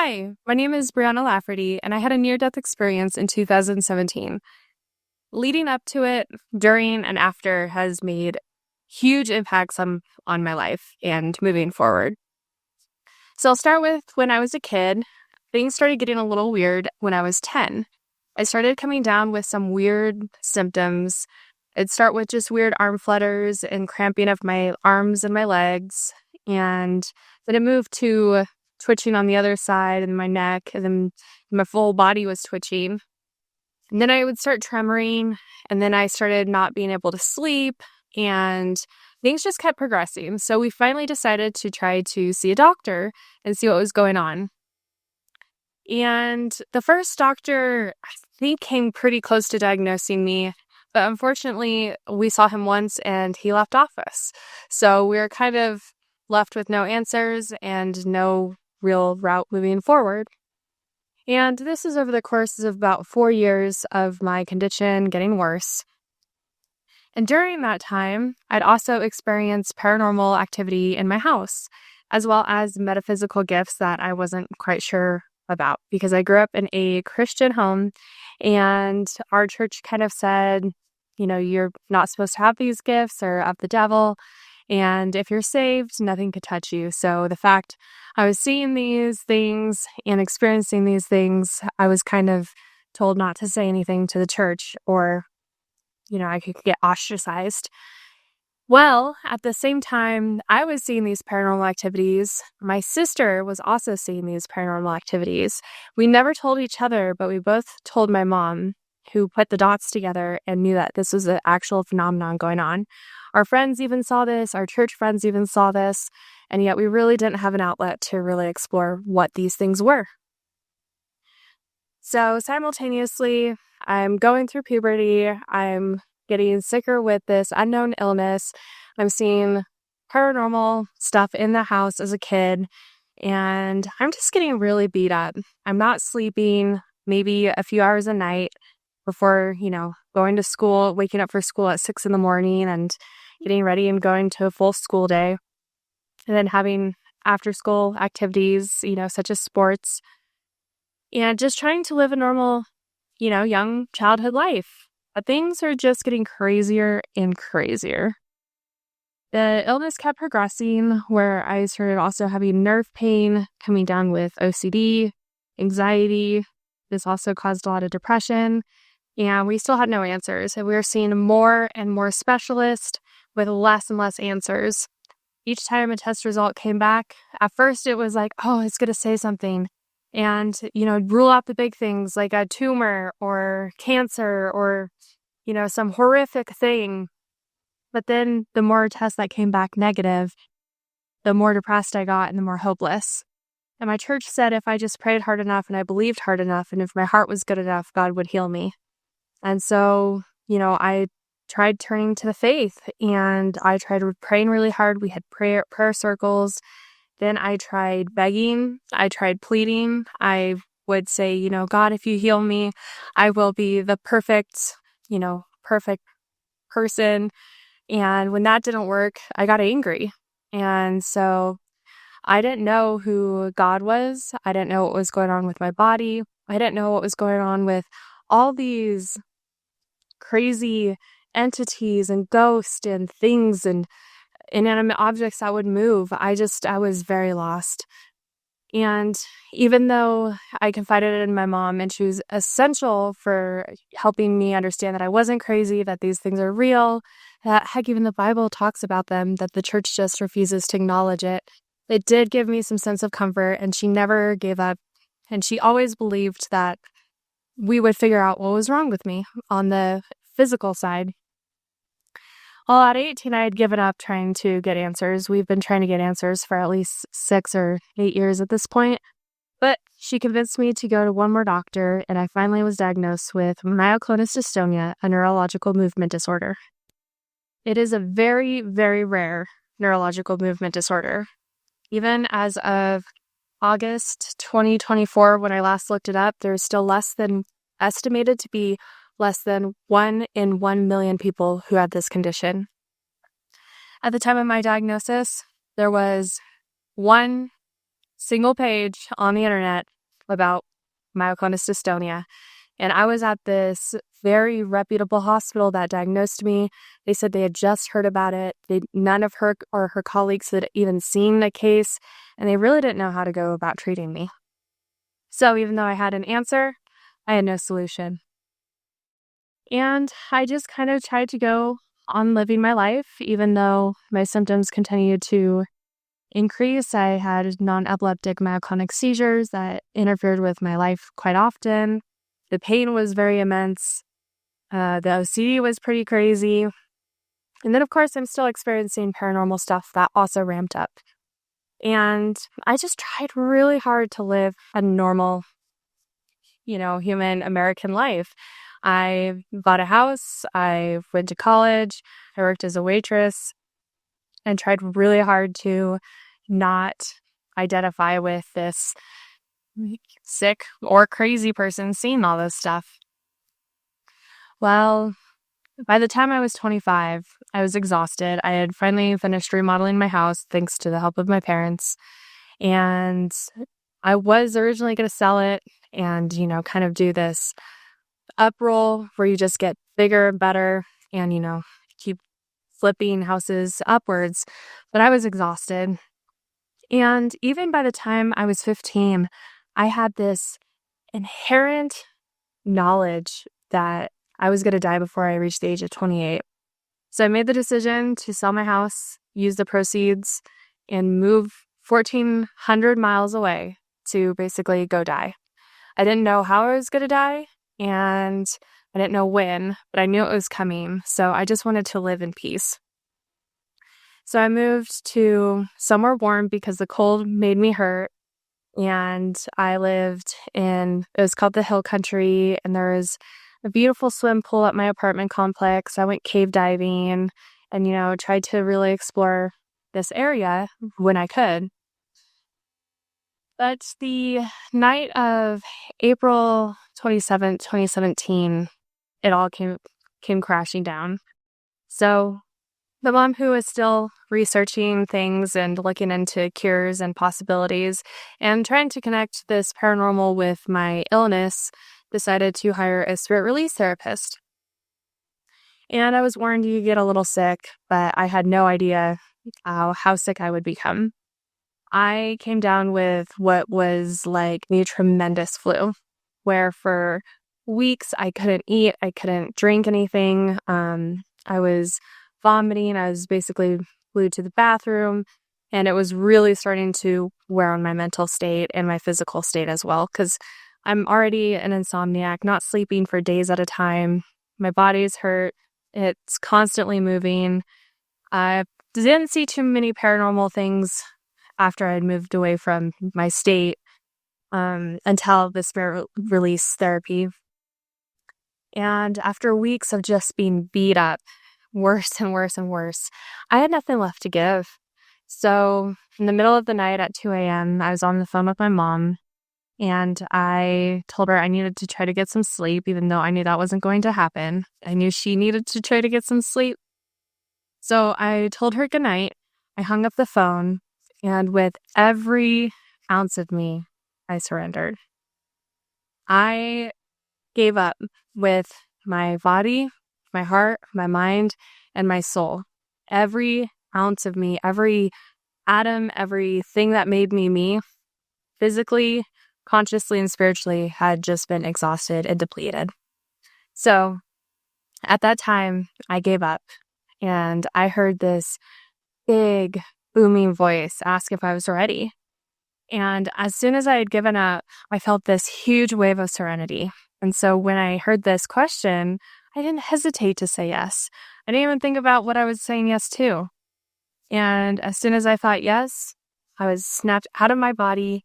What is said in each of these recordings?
Hi, my name is Brianna Lafferty, and I had a near-death experience in 2017. Leading up to it, during, and after has made huge impacts on my life and moving forward. So I'll start with when I was a kid. Things started getting a little weird when I was 10. I started coming down with some weird symptoms. It'd start with just weird arm flutters and cramping of my arms and my legs, and then it moved to twitching on the other side and my neck, and then my full body was twitching. And then I would start tremoring, and then I started not being able to sleep, and things just kept progressing. So we finally decided to try to see a doctor and see what was going on. And the first doctor, I think, came pretty close to diagnosing me, but unfortunately, we saw him once and he left office. So we were kind of left with no answers and no real route moving forward. And this is over the course of about 4 years of my condition getting worse. And during that time, I'd also experienced paranormal activity in my house, as well as metaphysical gifts that I wasn't quite sure about, because I grew up in a Christian home and our church kind of said, you're not supposed to have these gifts or of the devil. And if you're saved, nothing could touch you. So the fact I was seeing these things and experiencing these things, I was kind of told not to say anything to the church, or, I could get ostracized. Well, at the same time I was seeing these paranormal activities, my sister was also seeing these paranormal activities. We never told each other, but we both told my mom, who put the dots together and knew that this was an actual phenomenon going on. Our friends even saw this, our church friends even saw this, and yet we really didn't have an outlet to really explore what these things were. So simultaneously, I'm going through puberty, I'm getting sicker with this unknown illness, I'm seeing paranormal stuff in the house as a kid, and I'm just getting really beat up. I'm not sleeping maybe a few hours a night before, going to school, waking up for school at 6 a.m. and getting ready and going to a full school day. And then having after school activities, such as sports. And just trying to live a normal, young childhood life. But things are just getting crazier and crazier. The illness kept progressing, where I started also having nerve pain, coming down with OCD, anxiety. This also caused a lot of depression. And we still had no answers. And we were seeing more and more specialists with less and less answers. Each time a test result came back, at first it was like, oh, it's going to say something. And, rule out the big things like a tumor or cancer or, some horrific thing. But then the more tests that came back negative, the more depressed I got and the more hopeless. And my church said if I just prayed hard enough and I believed hard enough and if my heart was good enough, God would heal me. And so, I tried turning to the faith and I tried praying really hard. We had prayer circles. Then I tried begging. I tried pleading. I would say, God, if you heal me, I will be the perfect person. And when that didn't work, I got angry. And so I didn't know who God was. I didn't know what was going on with my body. I didn't know what was going on with all these crazy entities and ghosts and things and inanimate objects that would move. I was very lost. And even though I confided in my mom and she was essential for helping me understand that I wasn't crazy, that these things are real, that heck, even the Bible talks about them, that the church just refuses to acknowledge it. It did give me some sense of comfort, and she never gave up. And she always believed that we would figure out what was wrong with me on the physical side. Well, at 18, I had given up trying to get answers. We've been trying to get answers for at least 6 or 8 years at this point. But she convinced me to go to one more doctor, and I finally was diagnosed with myoclonus dystonia, a neurological movement disorder. It is a very, very rare neurological movement disorder. Even as of August 2024, when I last looked it up, there's still estimated to be less than 1 in 1 million people who had this condition. At the time of my diagnosis, there was one single page on the internet about myoclonus dystonia. And I was at this very reputable hospital that diagnosed me. They said they had just heard about it. None of her or her colleagues had even seen the case, and they really didn't know how to go about treating me. So even though I had an answer, I had no solution. And I just kind of tried to go on living my life, even though my symptoms continued to increase. I had non-epileptic myoclonic seizures that interfered with my life quite often. The pain was very immense. The OCD was pretty crazy. And then, of course, I'm still experiencing paranormal stuff that also ramped up. And I just tried really hard to live a normal, human American life. I bought a house. I went to college. I worked as a waitress and tried really hard to not identify with this sick or crazy person seeing all this stuff. Well, by the time I was 25, I was exhausted. I had finally finished remodeling my house thanks to the help of my parents. And I was originally going to sell it and, kind of do this uproll where you just get bigger and better and, keep flipping houses upwards. But I was exhausted. And even by the time I was 15, I had this inherent knowledge that I was going to die before I reached the age of 28. So I made the decision to sell my house, use the proceeds, and move 1,400 miles away to basically go die. I didn't know how I was going to die, and I didn't know when, but I knew it was coming. So I just wanted to live in peace. So I moved to somewhere warm because the cold made me hurt. And I lived it was called the Hill Country, and there was a beautiful swim pool at my apartment complex. I went cave diving and, tried to really explore this area when I could. But the night of April 27th, 2017, it all came crashing down. So the mom, who was still researching things and looking into cures and possibilities and trying to connect this paranormal with my illness, decided to hire a spirit release therapist. And I was warned you get a little sick, but I had no idea how sick I would become. I came down with what was like a tremendous flu, where for weeks I couldn't eat, I couldn't drink anything. I was vomiting. I was basically glued to the bathroom, and it was really starting to wear on my mental state and my physical state as well, because I'm already an insomniac, not sleeping for days at a time. My body's hurt. It's constantly moving. I didn't see too many paranormal things after I'd moved away from my state until the spirit release therapy. And after weeks of just being beat up, worse and worse and worse, I had nothing left to give. So in the middle of the night at 2 a.m., I was on the phone with my mom, and I told her I needed to try to get some sleep, even though I knew that wasn't going to happen. I knew she needed to try to get some sleep. So I told her goodnight. I hung up the phone, and with every ounce of me, I surrendered. I gave up with my body, my heart, my mind, and my soul. Every ounce of me, every atom, everything that made me, physically, consciously, and spiritually, had just been exhausted and depleted. So at that time, I gave up, and I heard this big, booming voice ask if I was ready. And as soon as I had given up, I felt this huge wave of serenity. And so when I heard this question, I didn't hesitate to say yes. I didn't even think about what I was saying yes to. And as soon as I thought yes, I was snapped out of my body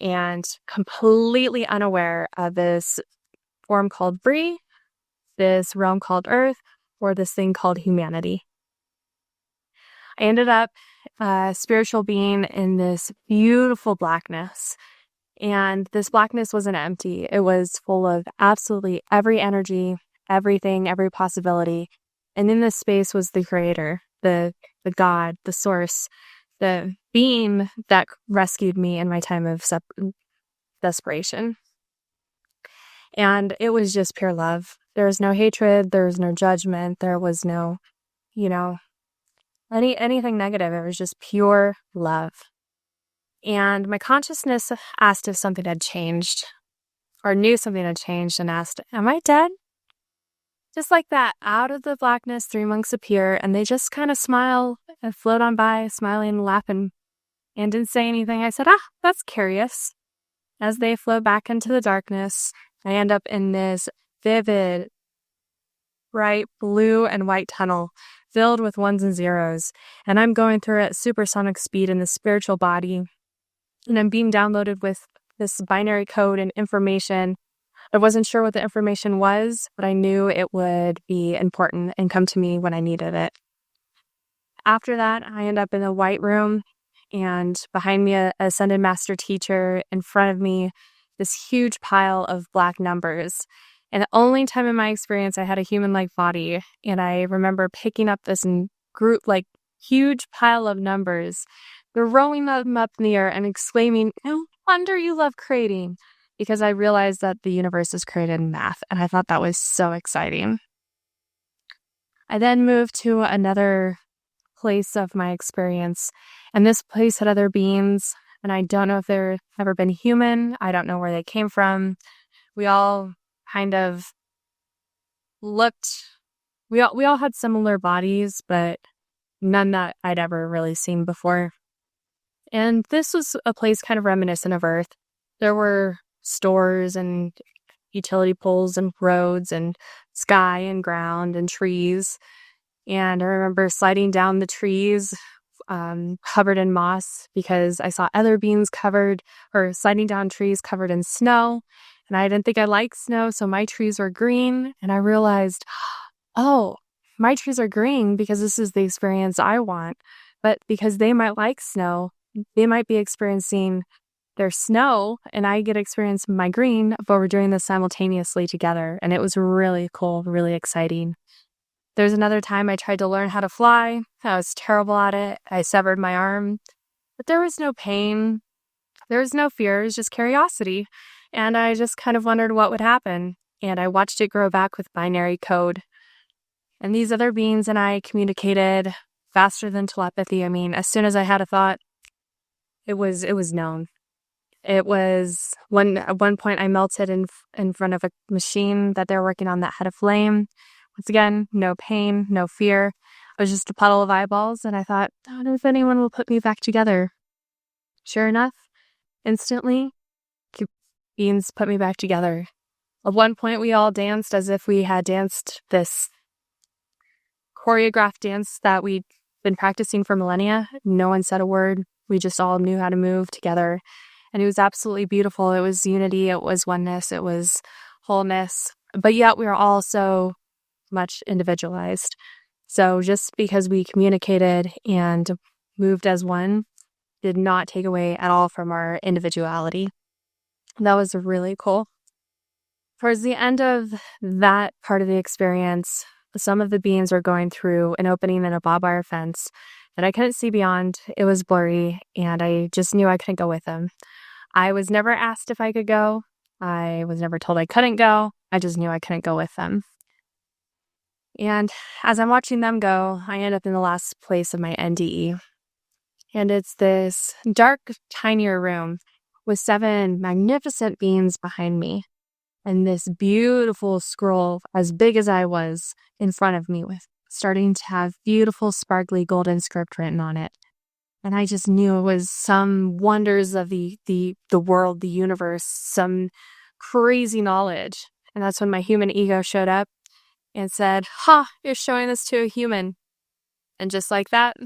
and completely unaware of this form called Bree, this realm called Earth, or this thing called humanity. I ended up a spiritual being in this beautiful blackness. And this blackness wasn't empty. It was full of absolutely every energy, everything, every possibility. And in this space was the creator, the God, the source, the being that rescued me in my time of desperation. And it was just pure love. There was no hatred. There was no judgment. There was no, anything negative. It was just pure love. And my consciousness asked if something had changed, or knew something had changed, and asked, "Am I dead?" Just like that, out of the blackness, 3 monks appear, and they just kind of smile and float on by, smiling and laughing, and didn't say anything. I said, that's curious. As they float back into the darkness, I end up in this vivid, bright blue and white tunnel filled with ones and zeros, and I'm going through it at supersonic speed in the spiritual body, and I'm being downloaded with this binary code and information. I wasn't sure what the information was, but I knew it would be important and come to me when I needed it. After that, I end up in a white room, and behind me, a ascended master teacher. In front of me, this huge pile of black numbers. And the only time in my experience I had a human-like body, and I remember picking up this huge pile of numbers, throwing them up in the air and exclaiming, "No wonder you love creating," because I realized that the universe is created in math, and I thought that was so exciting. I then moved to another place of my experience, and this place had other beings, and I don't know if they've ever been human. I don't know where they came from. We all kind of we all had similar bodies, but none that I'd ever really seen before. And this was a place kind of reminiscent of Earth. There were stores and utility poles and roads and sky and ground and trees. And I remember sliding down the trees covered in moss because I saw other beings sliding down trees covered in snow. And I didn't think I liked snow, so my trees were green. And I realized, oh, my trees are green because this is the experience I want. But because they might like snow, they might be experiencing their snow, and I get to experience my green, but we're doing this simultaneously together. And it was really cool, really exciting. There's another time I tried to learn how to fly. I was terrible at it. I severed my arm, but there was no pain. There was no fear. It was just curiosity. And I just kind of wondered what would happen. And I watched it grow back with binary code. And these other beings and I communicated faster than telepathy. I mean, as soon as I had a thought, it was known. It was at one point I melted in front of a machine that they're working on that had a flame. Once again, no pain, no fear. I was just a puddle of eyeballs, and I thought, I don't know if anyone will put me back together. Sure enough, instantly, beings put me back together. At one point, we all danced as if we had danced this choreographed dance that we'd been practicing for millennia. No one said a word. We just all knew how to move together. And it was absolutely beautiful. It was unity. It was oneness. It was wholeness. But yet we were all so much individualized. So just because we communicated and moved as one did not take away at all from our individuality. That was really cool. Towards the end of that part of the experience, some of the beings were going through an opening in a barbed wire fence that I couldn't see beyond. It was blurry, and I just knew I couldn't go with them. I was never asked if I could go. I was never told I couldn't go. I just knew I couldn't go with them. And as I'm watching them go, I end up in the last place of my NDE. And it's this dark, tinier room with 7 magnificent beings behind me. And this beautiful scroll, as big as I was, in front of me, with starting to have beautiful, sparkly golden script written on it. And I just knew it was some wonders of the world, the universe, some crazy knowledge. And that's when my human ego showed up and said, you're showing this to a human. And just like that,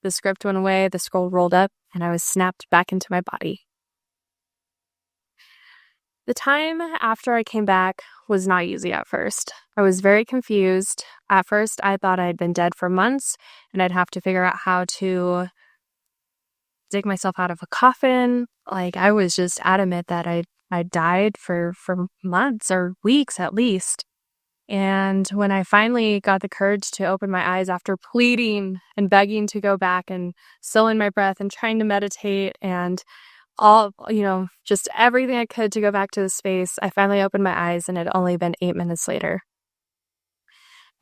the script went away, the scroll rolled up, and I was snapped back into my body. The time after I came back was not easy at first. I was very confused. At first, I thought I'd been dead for months, and I'd have to figure out how to dig myself out of a coffin. Like, I was just adamant that I died for months or weeks at least. And when I finally got the courage to open my eyes after pleading and begging to go back and still in my breath and trying to meditate and all, just everything I could to go back to the space. I finally opened my eyes and it had only been 8 minutes later.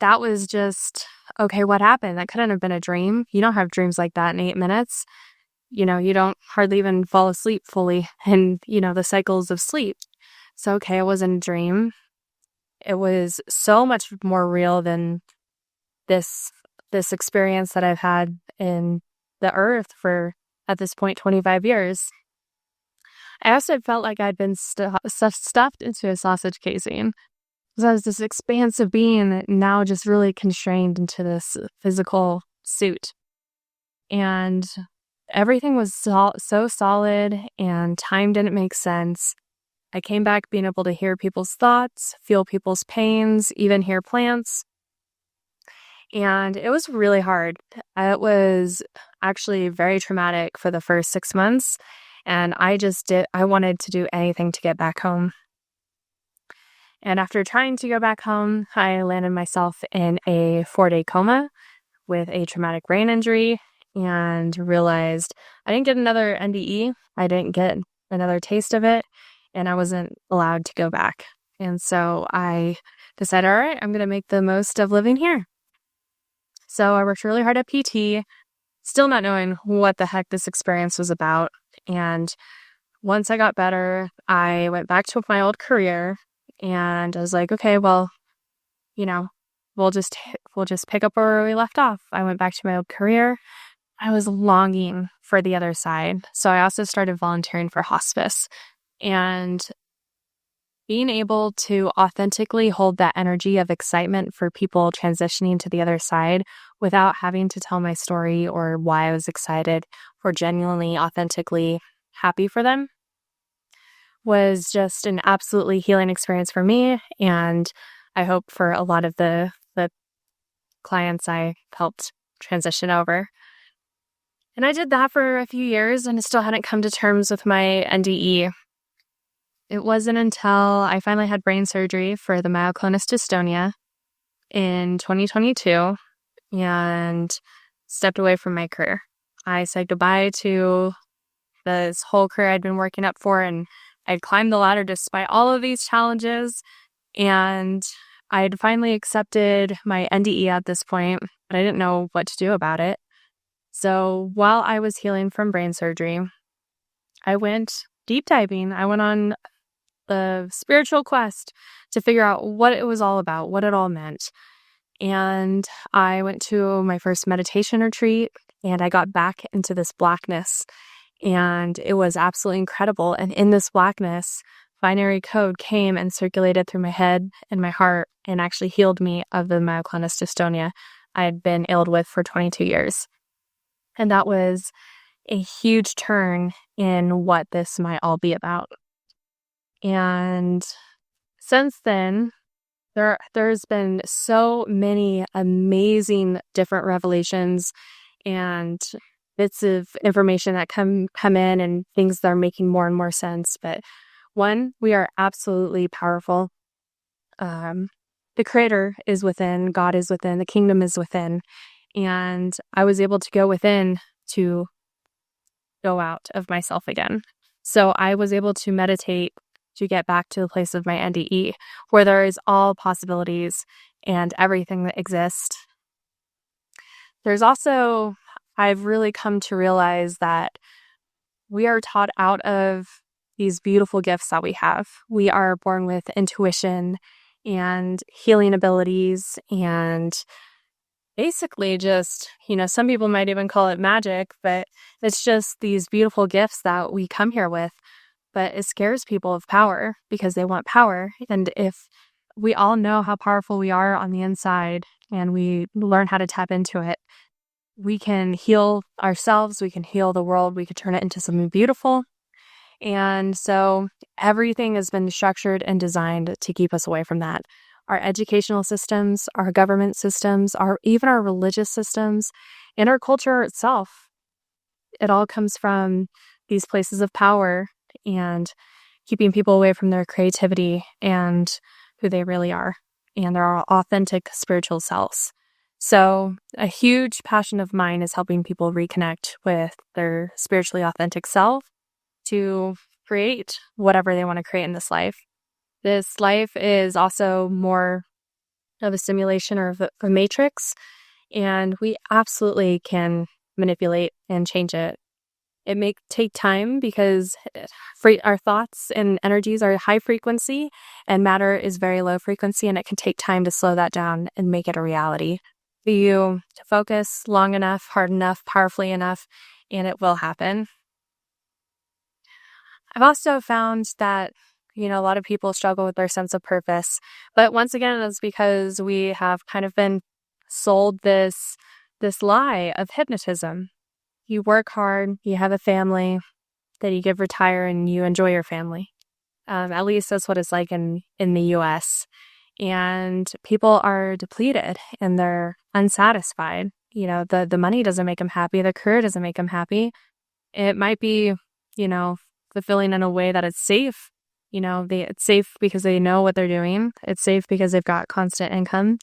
That was just, okay, what happened? That couldn't have been a dream. You don't have dreams like that in 8 minutes. You don't hardly even fall asleep fully in, the cycles of sleep. So, okay, it wasn't a dream. It was so much more real than this experience that I've had in the earth for, at this point, 25 years. I also felt like I'd been stuffed into a sausage casing. So I was this expansive being now just really constrained into this physical suit. And everything was so solid and time didn't make sense. I came back being able to hear people's thoughts, feel people's pains, even hear plants. And it was really hard. It was actually very traumatic for the first 6 months. And I wanted to do anything to get back home. And after trying to go back home, I landed myself in a 4-day coma with a traumatic brain injury and realized I didn't get another NDE. I didn't get another taste of it, and I wasn't allowed to go back. And so I decided, all right, I'm going to make the most of living here. So I worked really hard at PT, still not knowing what the heck this experience was about. And once I got better, I went back to my old career. And I was like, okay, well, we'll just pick up where we left off. I went back to my old career. I was longing for the other side. So I also started volunteering for hospice. And being able to authentically hold that energy of excitement for people transitioning to the other side without having to tell my story or why I was excited or genuinely, authentically happy for them was just an absolutely healing experience for me, and I hope for a lot of the clients I helped transition over. And I did that for a few years, and I still hadn't come to terms with my NDE. It wasn't until I finally had brain surgery for the myoclonus dystonia in 2022 and stepped away from my career. I said goodbye to this whole career I'd been working up for, and I'd climbed the ladder despite all of these challenges, and I'd finally accepted my NDE at this point, but I didn't know what to do about it. So while I was healing from brain surgery, I went deep diving. I went on the spiritual quest to figure out what it was all about, what it all meant. And I went to my first meditation retreat, and I got back into this blackness. And it was absolutely incredible. And in this blackness, binary code came and circulated through my head and my heart and actually healed me of the myoclonus dystonia I had been ill with for 22 years. And that was a huge turn in what this might all be about. And since then, there's been so many amazing different revelations and bits of information that come in and things that are making more and more sense. But one, we are absolutely powerful. The creator is within, God is within, the kingdom is within. And I was able to go within to go out of myself again. So I was able to meditate to get back to the place of my NDE, where there is all possibilities and everything that exists. There's also, I've really come to realize that we are taught out of these beautiful gifts that we have. We are born with intuition and healing abilities and basically just, some people might even call it magic, but it's just these beautiful gifts that we come here with. But it scares people of power because they want power. And if we all know how powerful we are on the inside and we learn how to tap into it, we can heal ourselves, we can heal the world, we could turn it into something beautiful. And so everything has been structured and designed to keep us away from that. Our educational systems, our government systems, even our religious systems, and our culture itself. It all comes from these places of power and keeping people away from their creativity and who they really are and their authentic spiritual selves. So a huge passion of mine is helping people reconnect with their spiritually authentic self to create whatever they want to create in this life. This life is also more of a simulation or of a matrix, and we absolutely can manipulate and change it. It may take time because our thoughts and energies are high frequency and matter is very low frequency, and it can take time to slow that down and make it a reality. For you to focus long enough, hard enough, powerfully enough, and it will happen. I've also found that, a lot of people struggle with their sense of purpose. But once again, it's because we have kind of been sold this lie of hypnotism. You work hard, you have a family, then you get retire and you enjoy your family. At least that's what it's like in the US. And people are depleted and they're unsatisfied. The money doesn't make them happy. The career doesn't make them happy. It might be, fulfilling in a way that it's safe. It's safe because they know what they're doing. It's safe because they've got constant income.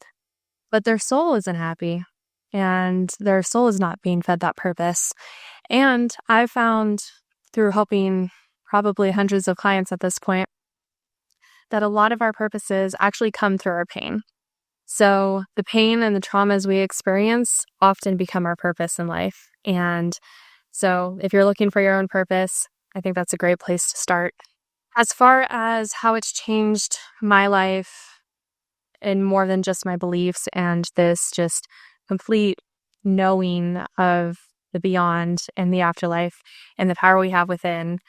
But their soul isn't happy. And their soul is not being fed that purpose. And I found through helping probably hundreds of clients at this point that a lot of our purposes actually come through our pain. So the pain and the traumas we experience often become our purpose in life. And so if you're looking for your own purpose, I think that's a great place to start. As far as how it's changed my life in more than just my beliefs and this just complete knowing of the beyond and the afterlife and the power we have within,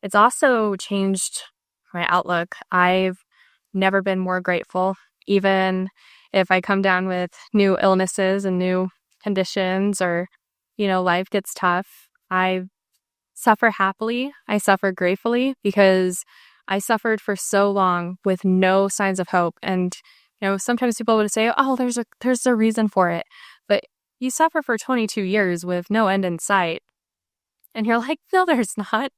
it's also changed my outlook. I've never been more grateful, even if I come down with new illnesses and new conditions or, life gets tough. I suffer happily. I suffer gratefully because I suffered for so long with no signs of hope. And, sometimes people would say, oh, there's a reason for it. But you suffer for 22 years with no end in sight. And you're like, no, there's not.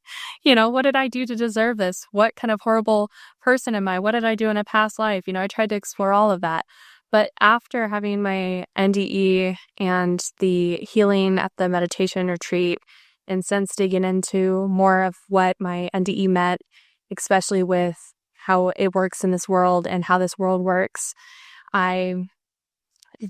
What did I do to deserve this? What kind of horrible person am I? What did I do in a past life? I tried to explore all of that. But after having my NDE and the healing at the meditation retreat, and since digging into more of what my NDE meant, especially with how it works in this world and how this world works, I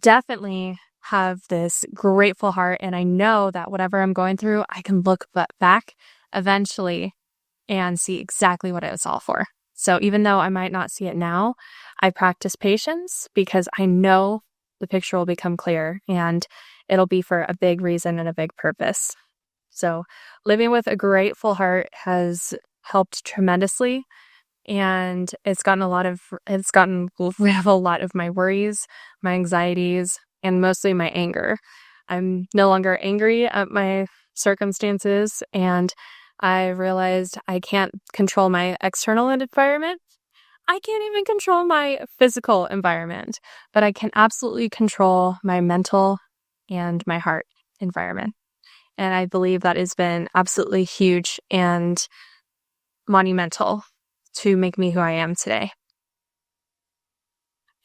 definitely have this grateful heart. And I know that whatever I'm going through, I can look back eventually and see exactly what it was all for. So even though I might not see it now, I practice patience because I know the picture will become clear and it'll be for a big reason and a big purpose. So living with a grateful heart has helped tremendously. And it's gotten rid of a lot of my worries, my anxieties, and mostly my anger. I'm no longer angry at my circumstances, and I realized I can't control my external environment. I can't even control my physical environment, but I can absolutely control my mental and my heart environment. And I believe that has been absolutely huge and monumental to make me who I am today.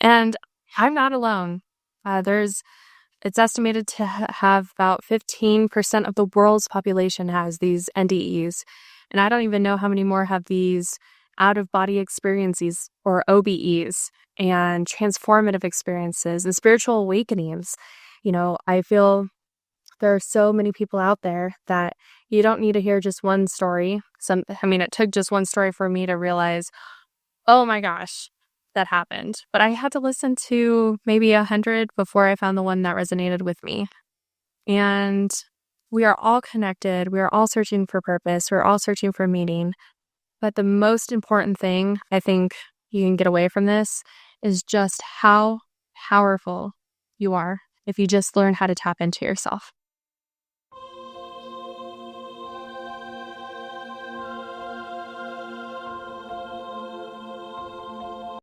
And I'm not alone. It's estimated to have about 15% of the world's population has these NDEs. And I don't even know how many more have these out-of-body experiences or OBEs and transformative experiences and spiritual awakenings. I feel there are so many people out there that you don't need to hear just one story. It took just one story for me to realize, oh my gosh, that happened. But I had to listen to maybe 100 before I found the one that resonated with me. And we are all connected. We are all searching for purpose. We're all searching for meaning. But the most important thing I think you can get away from this is just how powerful you are if you just learn how to tap into yourself.